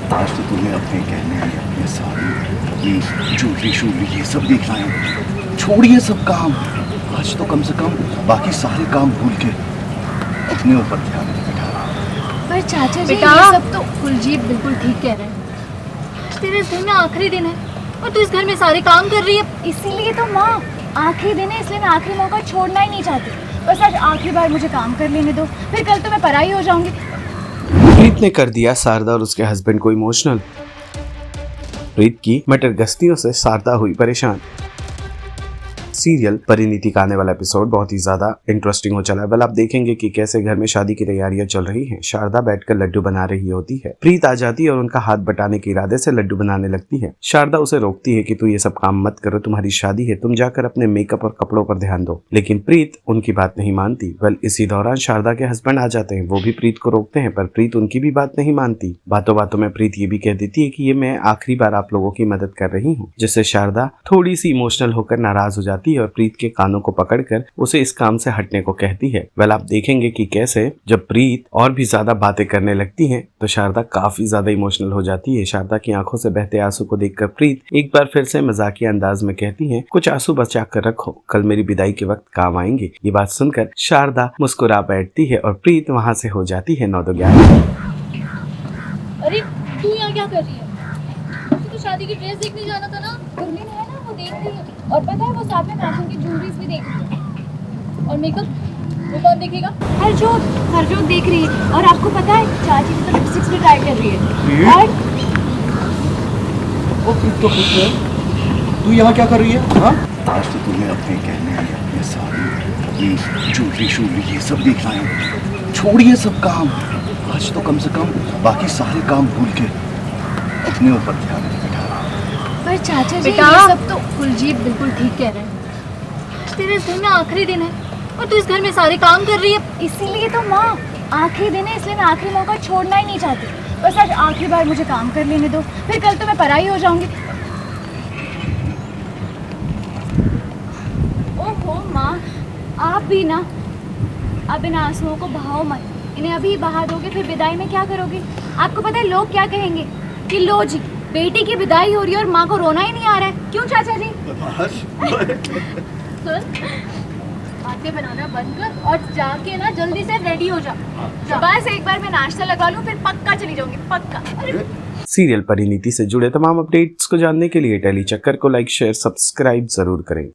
आज तो तुम्हें अपने गहने, अपने साड़ी, अपनी ज्वेलरी शूलरी ये सब देखना है। छोड़िए सब काम। आज तो कम से कम बाकी सारे काम भूल के अपने ऊपर ध्यान दे बेटा। पर चाचा जी बेटा, ये सब तो कुलजीत बिल्कुल ठीक कह रहे हैं। तेरे इस घर में आखिरी दिन है और तू इस घर में सारे काम कर रही है। इसीलिए तो माँ आखिरी दिन है, इसलिए मैं आखिरी मौका छोड़ना ही नहीं चाहती। बस आज आखिरी बार मुझे काम कर लेने दो, फिर कल तो मैं पराई हो जाऊंगी। प्रीत ने कर दिया शारदा और उसके हस्बैंड को इमोशनल। प्रीत की मटर गश्तियों से शारदा हुई परेशान। सीरियल परिणीति का आने वाला एपिसोड बहुत ही ज्यादा इंटरेस्टिंग हो चला है। वेल आप देखेंगे कि कैसे घर में शादी की तैयारियां चल रही हैं। शारदा बैठकर लड्डू बना रही होती है। प्रीत आ जाती है और उनका हाथ बटाने के इरादे से लड्डू बनाने लगती है। शारदा उसे रोकती है कि तू ये सब काम मत करो, तुम्हारी शादी है, तुम जाकर अपने मेकअप और कपड़ों पर ध्यान दो। लेकिन प्रीत उनकी बात नहीं मानती। वेल इसी दौरान शारदा के हस्बैंड आ जाते हैं। वो भी प्रीत को रोकते हैं पर प्रीत उनकी भी बात नहीं मानती। बातों बातों में प्रीत ये भी कह देती है कि ये मैं आखिरी बार आप लोगों की मदद कर रही हूँ, जिससे शारदा थोड़ी सी इमोशनल होकर नाराज हो जाती है और प्रीत के कानों को पकड़कर उसे इस काम से हटने को कहती है। वेल आप देखेंगे कि कैसे जब प्रीत और भी ज्यादा बातें करने लगती है तो शारदा काफी ज्यादा इमोशनल हो जाती है। शारदा की आंखों से बहते आंसू को देखकर प्रीत एक बार फिर से मजाकिया अंदाज में कहती है, कुछ आंसू बचा कर रखो, कल मेरी विदाई के वक्त काम आएंगे। ये बात सुनकर शारदा मुस्कुरा बैठती है और प्रीत वहाँ से हो जाती है 9-11। अरे तू यहाँ क्या कर रही है? तुझे तो शादी की ड्रेस देखने जाना था ना। गुरलीन है ना, वो देख रही है। और पता है वो साथ में मैचिंग की ज्वेलरीज भी देख रही है। और मेकअप वो कौन देखेगा? हरजोत देख रही है। और आपको पता है चाची तो लिपस्टिक्स भी ट्राई कर रही है। और तो तू यहाँ क्या कर रही है? हाँ? आज तो तुम्हें अपने गहने, अपने साड़ी, अपनी ज्वेलरी शूलरी ये सब देखना है। छोड़िए सब काम। आज तो कम से कम बाकी सारे काम भूल के अपने ऊपर ध्यान दे बेटा। पर चाचा जी बेटा, ये सब तो कुलजीत बिल्कुल ठीक कह रहे हैं। तेरे इस घर में आखिरी दिन है और तू इस घर में सारे काम कर रही है। इसीलिए तो माँ आखिरी दिन है, इसलिए मैं आखिरी मौका छोड़ना ही नहीं चाहती। बस आज आखिरी बार मुझे काम कर लेने दो, फिर कल तो मैं पराई हो जाऊंगी। ओहो माँ, आप भी ना, अब इन आंसुओं को बहाओ मत। इन्हें अभी बहा दोगे फिर विदाई में क्या करोगे? आपको पता है लोग क्या कहेंगे कि लो जी बेटी की विदाई हो रही है और माँ को रोना ही नहीं आ रहा है। क्यों चाचा जी? सुन, बातें बनाना बंद कर और जाके ना जल्दी से रेडी हो जा। बस एक बार मैं नाश्ता लगा लूं फिर पक्का चली जाऊंगी, पक्का। सीरियल परिणीति से जुड़े तमाम अपडेट्स को जानने के लिए टेली चक्कर को लाइक शेयर सब्सक्राइब जरूर करें।